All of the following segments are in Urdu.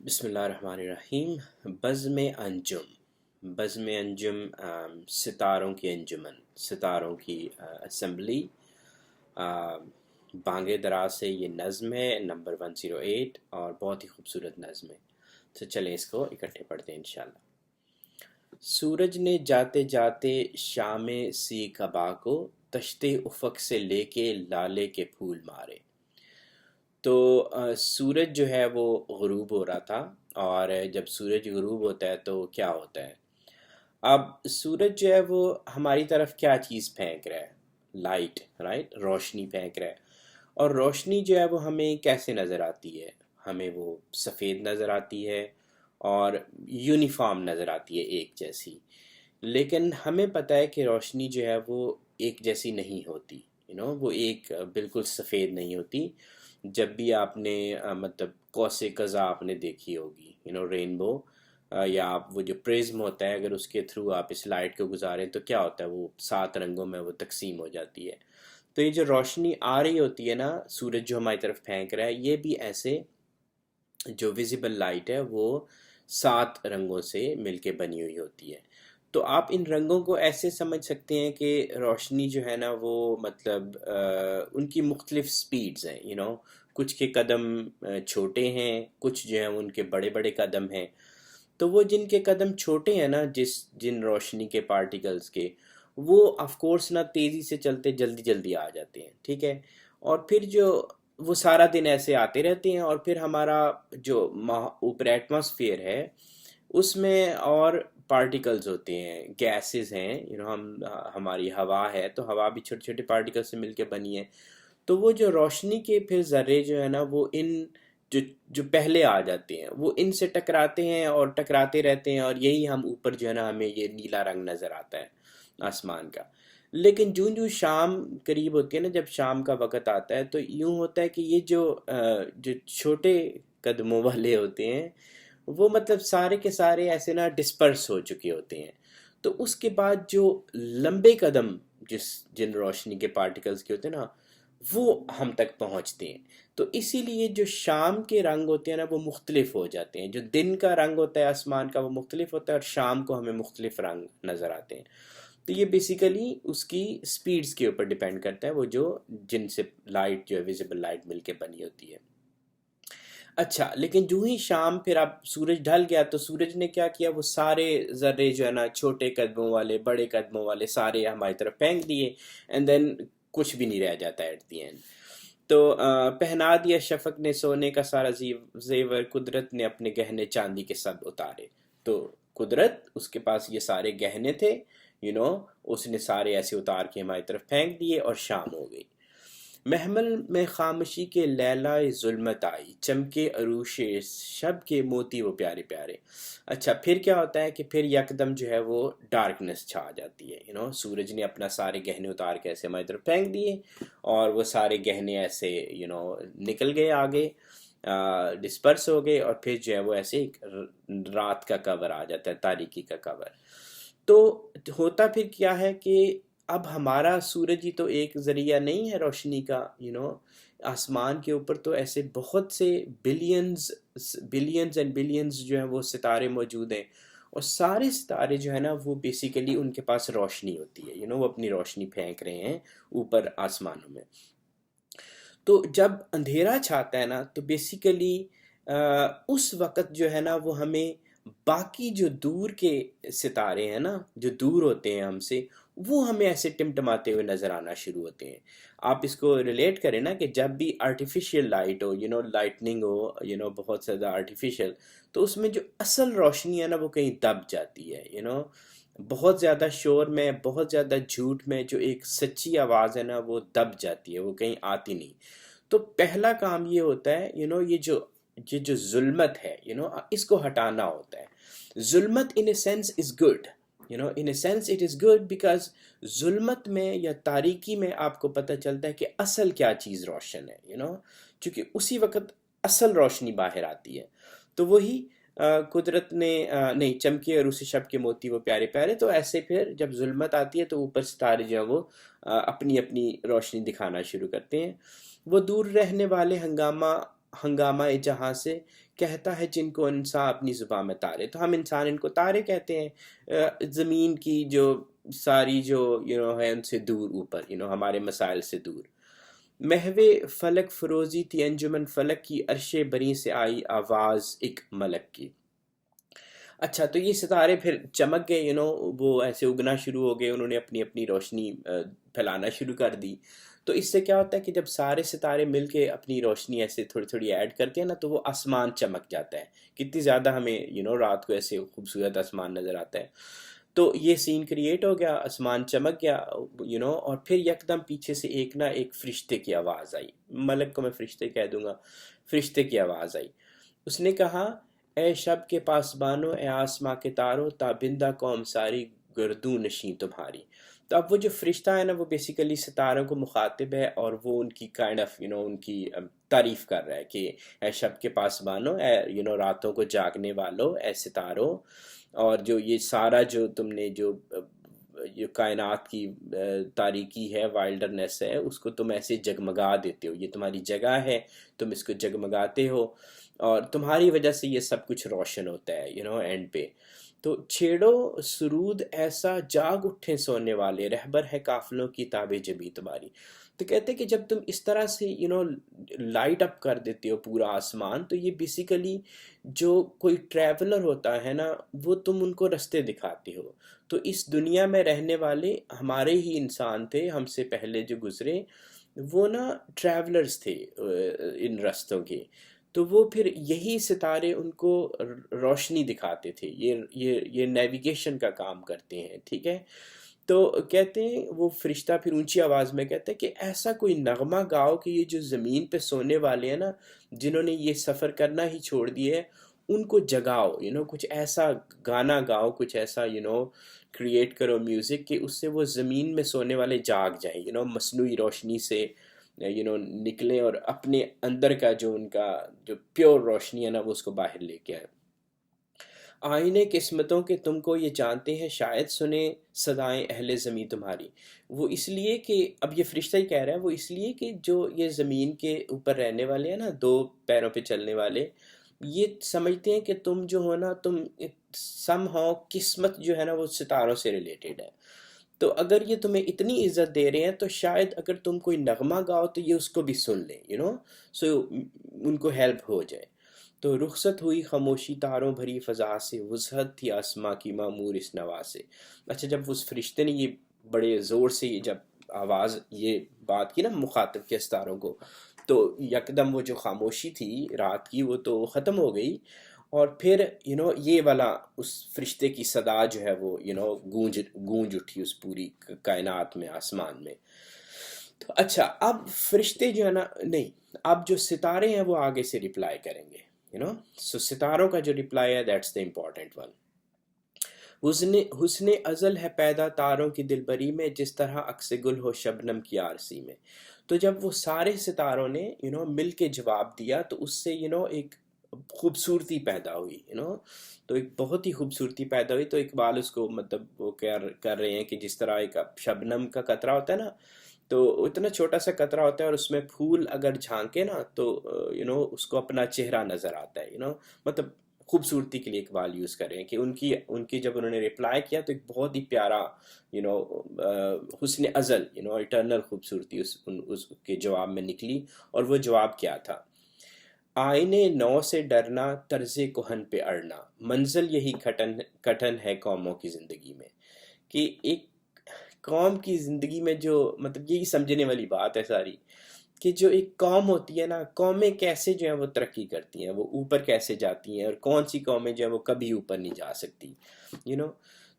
بسم اللہ الرحمن الرحیم۔ بزم انجم ستاروں کی انجمن، ستاروں کی اسمبلی۔ بانگ دراز سے یہ نظم ہے نمبر 108 اور بہت ہی خوبصورت نظم ہے، تو چلیں اس کو اکٹھے پڑھتے ہیں انشاءاللہ۔ سورج نے جاتے جاتے شام سی قبا کو، تشتے افق سے لے کے لالے کے پھول مارے۔ تو سورج جو ہے وہ غروب ہو رہا تھا، اور جب سورج غروب ہوتا ہے تو کیا ہوتا ہے؟ اب سورج جو ہے وہ ہماری طرف کیا چیز پھینک رہا ہے؟ لائٹ، رائٹ، روشنی پھینک رہا ہے۔ اور روشنی جو ہے وہ ہمیں کیسے نظر آتی ہے؟ ہمیں وہ سفید نظر آتی ہے اور یونیفارم نظر آتی ہے، ایک جیسی۔ لیکن ہمیں پتہ ہے کہ روشنی جو ہے وہ ایک جیسی نہیں ہوتی، وہ ایک بالکل سفید نہیں ہوتی۔ جب بھی آپ نے مطلب قوس قزح آپ نے دیکھی ہوگی، رینبو، یا آپ وہ جو پرزم ہوتا ہے، اگر اس کے تھرو آپ اس لائٹ کو گزاریں تو کیا ہوتا ہے؟ وہ 7 رنگوں میں وہ تقسیم ہو جاتی ہے۔ تو یہ جو روشنی آ رہی ہوتی ہے نا، سورج جو ہماری طرف پھینک رہا ہے، یہ بھی ایسے جو ویزیبل لائٹ ہے وہ 7 رنگوں سے مل کے بنی ہوئی ہوتی ہے۔ تو آپ ان رنگوں کو ایسے سمجھ سکتے ہیں کہ روشنی جو ہے نا وہ مطلب ان کی مختلف سپیڈز ہیں، کچھ کے قدم چھوٹے ہیں، کچھ جو ہیں ان کے بڑے بڑے قدم ہیں۔ تو وہ جن کے قدم چھوٹے ہیں نا، جن روشنی کے پارٹیکلز کے، وہ آف کورس نا تیزی سے چلتے جلدی جلدی آ جاتے ہیں، ٹھیک ہے۔ اور پھر جو وہ سارا دن ایسے آتے رہتے ہیں، اور پھر ہمارا جو اوپر ایٹماسفیئر ہے اس میں اور پارٹیکلز ہوتے ہیں، گیسز ہیں، ہماری ہوا ہے تو ہوا بھی چھوٹے چھوٹے پارٹیکل سے مل کے بنی ہے۔ تو وہ جو روشنی کے پھر ذرے جو ہے نا وہ ان جو پہلے آ جاتے ہیں وہ ان سے ٹکراتے ہیں اور ٹکراتے رہتے ہیں، اور یہی ہم اوپر جو ہے نا ہمیں یہ نیلا رنگ نظر آتا ہے آسمان کا۔ لیکن جوں شام قریب ہوتی ہے نا، جب شام کا وقت آتا ہے تو یوں ہوتا ہے کہ یہ جو چھوٹے قدموں والے ہوتے ہیں وہ مطلب سارے کے سارے ایسے نا ڈسپرس ہو چکے ہوتے ہیں۔ تو اس کے بعد جو لمبے قدم جن روشنی کے پارٹیکلز کے ہوتے ہیں نا، وہ ہم تک پہنچتے ہیں۔ تو اسی لیے جو شام کے رنگ ہوتے ہیں نا وہ مختلف ہو جاتے ہیں، جو دن کا رنگ ہوتا ہے آسمان کا وہ مختلف ہوتا ہے، اور شام کو ہمیں مختلف رنگ نظر آتے ہیں۔ تو یہ بیسیکلی اس کی سپیڈز کے اوپر ڈیپینڈ کرتا ہے، وہ جن سے لائٹ جو ہے ویزیبل لائٹ مل کے بنی ہوتی ہے۔ اچھا، لیکن جو ہی شام پھر اب سورج ڈھل گیا تو سورج نے کیا کیا؟ وہ سارے ذرے جو ہے نا چھوٹے قدموں والے بڑے قدموں والے سارے ہماری طرف پھینک دیے، اینڈ دین کچھ بھی نہیں رہ جاتا ایٹ دی اینڈ۔ تو پہنا دیا شفق نے سونے کا سارا زیور، قدرت نے اپنے گہنے چاندی کے سب اتارے۔ تو قدرت، اس کے پاس یہ سارے گہنے تھے، اس نے سارے ایسے اتار کے ہماری طرف پھینک دیے، اور شام ہو گئی۔ محمل میں خاموشی کے لیلائے ظلمت آئی، چمکے عروش شب کے موتی وہ پیارے پیارے۔ اچھا، پھر کیا ہوتا ہے کہ پھر یکدم جو ہے وہ ڈارکنس چھا جاتی ہے، سورج نے اپنا سارے گہنے اتار کے ایسے ہماری طرف پھینک دیے، اور وہ سارے گہنے ایسے نکل گئے آگے، ڈسپرس ہو گئے، اور پھر جو ہے وہ ایسے ایک رات کا کور آ جاتا ہے، تاریکی کا کور۔ تو ہوتا پھر کیا ہے کہ اب ہمارا سورج ہی تو ایک ذریعہ نہیں ہے روشنی کا، آسمان کے اوپر تو ایسے بہت سے بلینز اینڈ بلینز جو ہیں وہ ستارے موجود ہیں، اور سارے ستارے جو ہے نا وہ بیسیکلی ان کے پاس روشنی ہوتی ہے، وہ اپنی روشنی پھینک رہے ہیں اوپر آسمانوں میں۔ تو جب اندھیرا چھاتا ہے نا تو بیسیکلی اس وقت جو ہے نا وہ ہمیں باقی جو دور کے ستارے ہیں نا، جو دور ہوتے ہیں ہم سے، وہ ہمیں ایسے ٹمٹماتے ہوئے نظر آنا شروع ہوتے ہیں۔ آپ اس کو ریلیٹ کریں نا کہ جب بھی آرٹیفیشیل لائٹ ہو، لائٹننگ ہو، بہت زیادہ آرٹیفیشیل، تو اس میں جو اصل روشنی ہے نا وہ کہیں دب جاتی ہے، بہت زیادہ شور میں، بہت زیادہ جھوٹ میں جو ایک سچی آواز ہے نا وہ دب جاتی ہے، وہ کہیں آتی نہیں۔ تو پہلا کام یہ ہوتا ہے، یہ جو ظلمت ہے، اس کو ہٹانا ہوتا ہے۔ ظلمت in a sense is good، in a sense it is good because ظلمت میں یا تاریکی میں آپ کو پتہ چلتا ہے کہ اصل کیا چیز روشن ہے، چونکہ اسی وقت اصل روشنی باہر آتی ہے۔ تو وہی قدرت نے نہیں چمکے اور اسی شب کے موتی وہ پیارے پیارے، تو ایسے پھر جب ظلمت آتی ہے تو اوپر ستارے جو ہیں وہ اپنی اپنی روشنی دکھانا شروع کرتے ہیں۔ وہ دور رہنے والے ہنگامہ جہاں سے کہتا ہے جن کو انسان اپنی زبان میں تارے. تو ہم انسان ان کو تارے کہتے ہیں، زمین کی جو ساری جو ہے ان سے دور اوپر، ہمارے مسائل سے دور. محو فلک فروزی تھی انجمن فلک کی، عرش بری سے آئی آواز ایک ملک کی. اچھا، تو یہ ستارے پھر چمک گئے، وہ ایسے اگنا شروع ہو گئے، انہوں نے اپنی اپنی روشنی پھیلانا شروع کر دی. تو اس سے کیا ہوتا ہے کہ جب سارے ستارے مل کے اپنی روشنی ایسے تھوڑی تھوڑی ایڈ کرتے ہیں نا، تو وہ آسمان چمک جاتا ہے. کتنی زیادہ ہمیں رات کو ایسے خوبصورت آسمان نظر آتا ہے. تو یہ سین کریٹ ہو گیا، آسمان چمک گیا، اور پھر یکدم پیچھے سے ایک نہ ایک فرشتے کی آواز آئی. ملک کو میں فرشتے کہہ دوں گا. فرشتے کی آواز آئی. اس نے کہا، اے شب کے پاسبانو، اے آسماں کے تارو، تابندہ قوم ساری گردوں نشیں تمہاری. تو اب وہ جو فرشتہ ہے نا، وہ بیسیکلی ستاروں کو مخاطب ہے، اور وہ ان کی کائنڈ آف ان کی تعریف کر رہا ہے کہ اے شب کے پاسبانو، اے راتوں کو جاگنے والو، اے ستاروں، اور جو یہ سارا جو تم نے جو کائنات کی تاریکی ہے، وائلڈرنیس ہے، اس کو تم ایسے جگمگا دیتے ہو. یہ تمہاری جگہ ہے، تم اس کو جگمگاتے ہو، اور تمہاری وجہ سے یہ سب کچھ روشن ہوتا ہے اینڈ پہ. تو چھیڑو سرود ایسا جاگ اٹھے سونے والے، رہبر ہے قافلوں کی تاب جبی تمہاری. تو کہتے ہیں کہ جب تم اس طرح سے لائٹ اپ کر دیتے ہو پورا آسمان، تو یہ بیسیکلی جو کوئی ٹریولر ہوتا ہے نا، وہ تم ان کو رستے دکھاتے ہو. تو اس دنیا میں رہنے والے ہمارے ہی انسان تھے، ہم سے پہلے جو گزرے، وہ نا ٹریولرز تھے ان رستوں کے. تو وہ پھر یہی ستارے ان کو روشنی دکھاتے تھے، یہ نیویگیشن کا کام کرتے ہیں. ٹھیک ہے. تو کہتے ہیں وہ فرشتہ پھر اونچی آواز میں کہتا ہے کہ ایسا کوئی نغمہ گاؤ کہ یہ جو زمین پہ سونے والے ہیں نا، جنہوں نے یہ سفر کرنا ہی چھوڑ دیے، ان کو جگاؤ. کچھ ایسا گانا گاؤ، کچھ ایسا کریٹ کرو میوزک کہ اس سے وہ زمین میں سونے والے جاگ جائیں، مصنوعی روشنی سے نکلیں، اور اپنے اندر کا جو ان کا جو پیور روشنی ہے نا، وہ اس کو باہر لے کے آئے. آئینے قسمتوں کے تم کو یہ جانتے ہیں، شاید سنیں صدائیں اہل زمین تمہاری. وہ اس لیے کہ اب یہ فرشتہ ہی کہہ رہا ہے، وہ اس لیے کہ جو یہ زمین کے اوپر رہنے والے ہیں نا، دو پیروں پہ چلنے والے، یہ سمجھتے ہیں کہ تم جو ہو نا، تم سم ہو، قسمت جو ہے نا وہ ستاروں سے ریلیٹڈ ہے. تو اگر یہ تمہیں اتنی عزت دے رہے ہیں، تو شاید اگر تم کوئی نغمہ گاؤ تو یہ اس کو بھی سن لیں، سو ان کو ہیلپ ہو جائے. تو رخصت ہوئی خاموشی تاروں بھری فضا سے، وسعت تھی آسماں کی معمور اس نوا سے. اچھا، جب اس فرشتے نے یہ بڑے زور سے جب آواز یہ بات کی نا مخاطب کے ستاروں کو، تو یکدم وہ جو خاموشی تھی رات کی، وہ تو ختم ہو گئی. اور پھر یہ والا اس فرشتے کی صدا جو ہے وہ گونج اٹھی اس پوری کائنات میں، آسمان میں. تو اچھا، اب فرشتے جو ہے نا، نہیں، اب جو ستارے ہیں وہ آگے سے ریپلائی کریں گے. سو ستاروں کا جو ریپلائی ہے، دیٹس the important one. حسن ازل ہے پیدا تاروں کی دلبری میں، جس طرح عکس گل ہو شبنم کی آرسی میں. تو جب وہ سارے ستاروں نے مل کے جواب دیا، تو اس سے ایک خوبصورتی پیدا ہوئی. تو ایک بہت ہی خوبصورتی پیدا ہوئی. تو اقبال اس کو مطلب وہ کر رہے ہیں کہ جس طرح ایک شبنم کا قطرہ ہوتا ہے نا، تو اتنا چھوٹا سا قطرہ ہوتا ہے، اور اس میں پھول اگر جھانکے نا، تو اس کو اپنا چہرہ نظر آتا ہے. مطلب خوبصورتی کے لیے اقبال یوز کر رہے ہیں کہ ان کی جب انہوں نے ریپلائی کیا، تو ایک بہت ہی پیارا حسن ازل اٹرنل خوبصورتی اس کے جواب میں نکلی. اور وہ جواب کیا تھا؟ آئینے نو سے ڈرنا، طرز کہن پہ اڑنا، منزل یہی کٹن ہے قوموں کی زندگی میں. کہ ایک قوم کی زندگی میں جو مطلب یہی سمجھنے والی بات ہے ساری، کہ جو ایک قوم ہوتی ہے نا، قومیں کیسے جو ہیں وہ ترقی کرتی ہیں، وہ اوپر کیسے جاتی ہیں، اور کون سی قومیں جو ہیں وہ کبھی اوپر نہیں جا سکتی.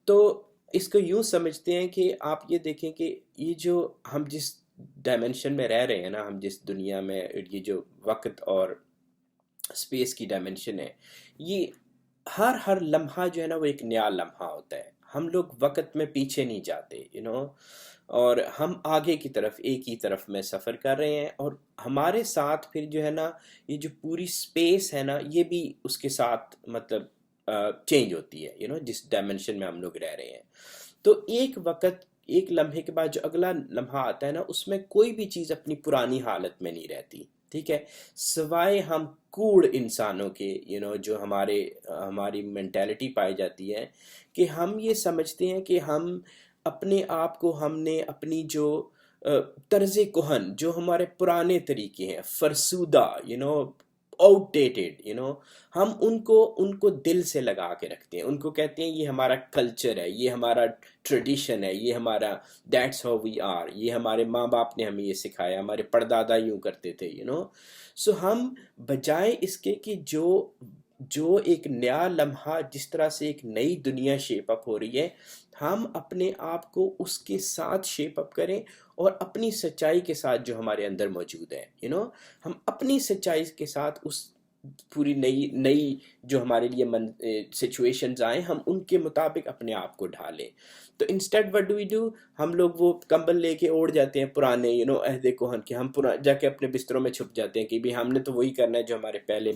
تو اس کو یوں سمجھتے ہیں کہ آپ یہ دیکھیں کہ یہ جو ہم جس ڈائمنشن میں رہ رہے ہیں نا، ہم جس دنیا میں، یہ جو وقت اور اسپیس کی ڈائمنشن ہے، یہ ہر لمحہ جو ہے نا وہ ایک نیا لمحہ ہوتا ہے. ہم لوگ وقت میں پیچھے نہیں جاتے، اور ہم آگے کی طرف ایک ہی طرف میں سفر کر رہے ہیں. اور ہمارے ساتھ پھر جو ہے نا، یہ جو پوری اسپیس ہے نا، یہ بھی اس کے ساتھ مطلب چینج ہوتی ہے، جس ڈائمنشن میں ہم لوگ رہ رہے ہیں. تو ایک وقت، ایک لمحے کے بعد جو اگلا لمحہ آتا ہے نا، اس میں کوئی بھی چیز اپنی پرانی حالت میں نہیں رہتی. ٹھیک ہے، سوائے ہم کوڑ انسانوں کے، جو ہماری مینٹیلٹی پائی جاتی ہے کہ ہم یہ سمجھتے ہیں کہ ہم اپنے آپ کو، ہم نے اپنی جو طرز کہن، جو ہمارے پرانے طریقے ہیں، فرسودہ، آؤٹ ڈیٹڈ، ہم ان کو دل سے لگا کے رکھتے ہیں، ان کو کہتے ہیں یہ ہمارا کلچر ہے، یہ ہمارا ٹریڈیشن ہے، یہ ہمارا دیٹس ہاؤ وی آر، یہ ہمارے ماں باپ نے ہمیں یہ سکھایا، ہمارے پردادا یوں کرتے تھے، سو ہم بجائے اس کے کہ جو ایک نیا لمحہ، جس طرح سے ایک نئی دنیا شیپ اپ ہو رہی ہے، ہم اپنے آپ کو اس کے ساتھ شیپ اپ کریں، اور اپنی سچائی کے ساتھ جو ہمارے اندر موجود ہے، ہم اپنی سچائی کے ساتھ اس پوری نئی نئی جو ہمارے لیے سچویشنز آئیں، ہم ان کے مطابق اپنے آپ کو ڈھالیں۔ تو instead what do we do, ہم لوگ وہ کمبل لے کے اوڑھ جاتے ہیں پرانے عہد کوہن کے، ہم جا کے اپنے بستروں میں چھپ جاتے ہیں کہ بھی ہم نے تو وہی کرنا ہے جو ہمارے پہلے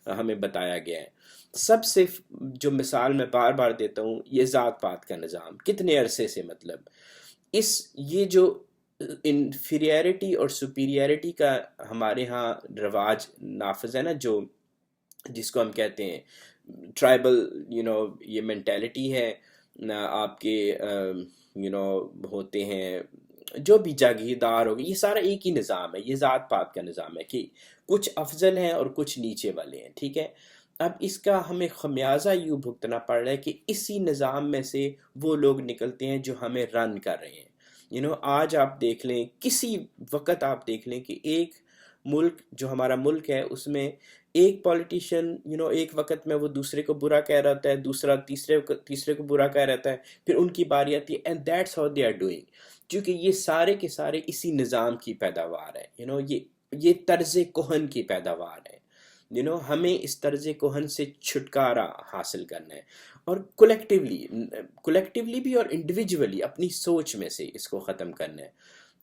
ہمیں بتایا گیا ہے۔ سب سے جو مثال میں بار بار دیتا ہوں، یہ ذات پات کا نظام کتنے عرصے سے، مطلب یہ جو انفیریئرٹی اور سپیریئرٹی کا ہمارے ہاں رواج نافذ ہے نا، جس کو ہم کہتے ہیں ٹرائبل، یہ مینٹیلٹی ہے، آپ کے ہوتے ہیں جو بھی جاگیردار ہو گئے، یہ سارا ایک ہی نظام ہے، یہ ذات پات کا نظام ہے کہ کچھ افضل ہیں اور کچھ نیچے والے ہیں، ٹھیک ہے۔ اب اس کا ہمیں خمیازہ یوں بھگتنا پڑ رہا ہے کہ اسی نظام میں سے وہ لوگ نکلتے ہیں جو ہمیں رن کر رہے ہیں۔ آج آپ دیکھ لیں، کسی وقت آپ دیکھ لیں کہ ایک ملک، جو ہمارا ملک ہے، اس میں ایک پولیٹیشین ایک وقت میں وہ دوسرے کو برا کہہ رہتا ہے، دوسرا تیسرے کو برا کہہ رہتا ہے، پھر ان کی باری آتی ہے، and that's how they are doing, کیونکہ یہ سارے کے سارے اسی نظام کی پیداوار ہے، یہ طرز کہن کی پیداوار ہے۔ ہمیں اس طرز کہن سے چھٹکارا حاصل کرنا ہے، اور کولیکٹیولی بھی اور انڈیویجولی اپنی سوچ میں سے اس کو ختم کرنا ہے۔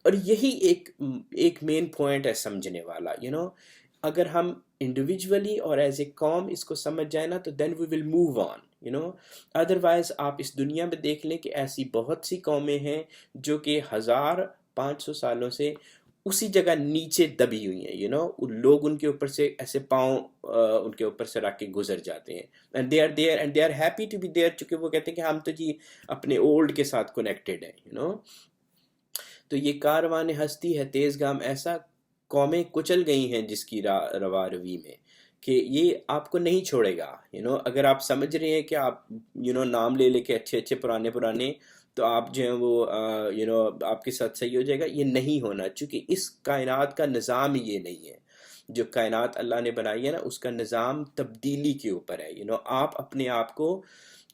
اور یہی ایک مین پوائنٹ ہے سمجھنے والا، اگر ہم انڈیویجولی اور ایز اے قوم اس کو سمجھ جائیں نا، تو دین وی ول موو آن، ادروائز آپ اس دنیا میں دیکھ لیں کہ ایسی بہت سی قومیں ہیں جو کہ 1500 سالوں سے اسی جگہ نیچے دبی ہوئی ہیں، لوگ ان کے اوپر سے ایسے پاؤں ان کے اوپر سے رکھ کے گزر جاتے ہیں، and they are there and they are happy to be there, چونکہ وہ کہتے ہیں کہ ہم تو جی اپنے اولڈ کے ساتھ کنیکٹڈ ہیں، تو یہ کاروان ہستی ہے تیز گام، ایسا قومیں کچل گئی ہیں جس کی روا روی میں کہ یہ آپ کو نہیں چھوڑے گا، اگر آپ سمجھ رہے ہیں کہ آپ نام لے لے کے اچھے پرانے تو آپ جو ہیں وہ آپ کے ساتھ صحیح ہو جائے گا، یہ نہیں ہونا، چونکہ اس کائنات کا نظام یہ نہیں ہے۔ جو کائنات اللہ نے بنائی ہے نا، اس کا نظام تبدیلی کے اوپر ہے، آپ اپنے آپ کو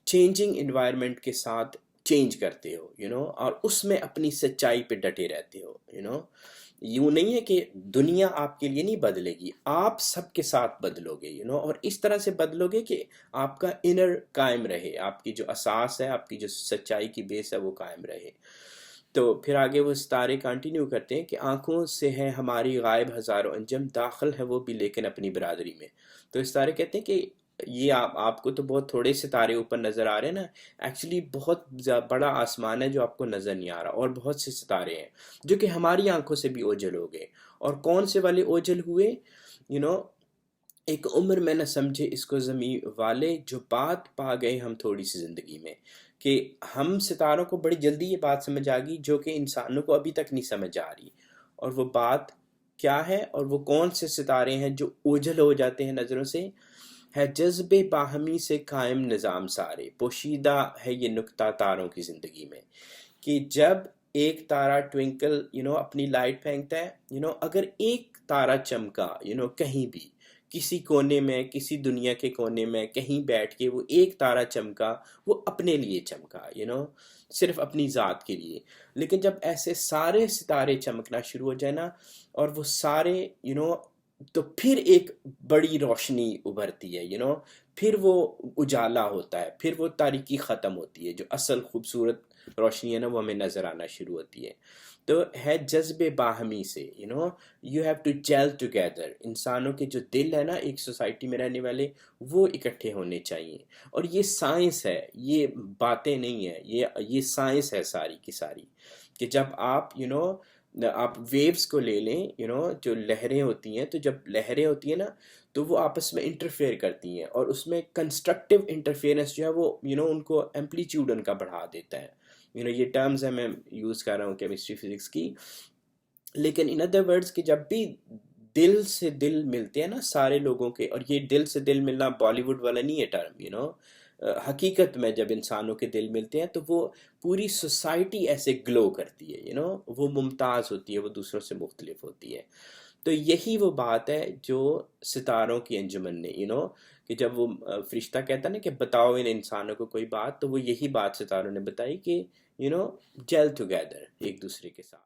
چینجنگ انوائرمنٹ کے ساتھ چینج کرتے ہو، اور اس میں اپنی سچائی پہ ڈٹے رہتے ہو، یوں نہیں ہے کہ دنیا آپ کے لیے نہیں بدلے گی، آپ سب کے ساتھ بدلو گے، اور اس طرح سے بدلو گے کہ آپ کا انر قائم رہے، آپ کی جو اساس ہے، آپ کی جو سچائی کی بیس ہے، وہ قائم رہے۔ تو پھر آگے وہ ستارے کنٹینیو کرتے ہیں کہ آنکھوں سے ہے ہماری غائب ہزاروں انجم، داخل ہے وہ بھی لیکن اپنی برادری میں۔ تو ستارے کہتے ہیں کہ یہ آپ کو تو بہت تھوڑے ستارے اوپر نظر آ رہے ہیں نا، ایکچولی بہت بڑا آسمان ہے جو آپ کو نظر نہیں آ رہا، اور بہت سے ستارے ہیں جو کہ ہماری آنکھوں سے بھی اوجھل ہو گئے۔ اور کون سے والے اوجھل ہوئے؟ ایک عمر میں نہ سمجھے اس کو زمیں والے، جو بات پا گئے ہم تھوڑی سی زندگی میں، کہ ہم ستاروں کو بڑی جلدی یہ بات سمجھ آ گئی جو کہ انسانوں کو ابھی تک نہیں سمجھ آ رہی، اور وہ بات کیا ہے، اور وہ کون سے ستارے ہیں جو اوجھل ہو جاتے ہیں نظروں سے؟ ہے جذب باہمی سے قائم نظام سارے، پوشیدہ ہے یہ نکتہ تاروں کی زندگی میں، کہ جب ایک تارا ٹوینکل اپنی لائٹ پھینکتا ہے، اگر ایک تارا چمکا کہیں بھی، کسی کونے میں، کسی دنیا کے کونے میں کہیں بیٹھ کے وہ ایک تارا چمکا، وہ اپنے لیے چمکا، صرف اپنی ذات کے لیے۔ لیکن جب ایسے سارے ستارے چمکنا شروع ہو جائے نا، اور وہ سارے تو پھر ایک بڑی روشنی ابھرتی ہے، پھر وہ اجالا ہوتا ہے، پھر وہ تاریکی ختم ہوتی ہے، جو اصل خوبصورت روشنی ہے نا، وہ ہمیں نظر آنا شروع ہوتی ہے۔ تو ہے جذب باہمی سے، you have to gel together, انسانوں کے جو دل ہے نا، ایک سوسائٹی میں رہنے والے، وہ اکٹھے ہونے چاہیے۔ اور یہ سائنس ہے، یہ باتیں نہیں ہیں، یہ سائنس ہے ساری کی ساری، کہ جب آپ آپ ویوز کو لے لیں، جو لہریں ہوتی ہیں، تو جب لہریں ہوتی ہیں نا تو وہ آپس میں انٹرفیئر کرتی ہیں، اور اس میں کنسٹرکٹیو انٹرفیئرنس جو ہے وہ ان کو ایمپلیٹیوڈ ان کا بڑھا دیتا ہے. یہ ٹرمز ہیں، میں یوز کر رہا ہوں کیمسٹری فزکس کی. لیکن ان ادر ورڈز کہ جب بھی دل سے دل ملتے ہیں نا سارے لوگوں کے، اور یہ دل سے دل ملنا بالی ووڈ والا نہیں ہے ٹرم، حقیقت میں جب انسانوں کے دل ملتے ہیں تو وہ پوری سوسائٹی ایسے گلو کرتی ہے، وہ ممتاز ہوتی ہے، وہ دوسروں سے مختلف ہوتی ہے. تو یہی وہ بات ہے جو ستاروں کی انجمن نے، کہ جب وہ فرشتہ کہتا نا کہ بتاؤ ان انسانوں کو کوئی بات، تو وہ یہی بات ستاروں نے بتائی کہ جیل ٹوگیدر ایک دوسرے کے ساتھ.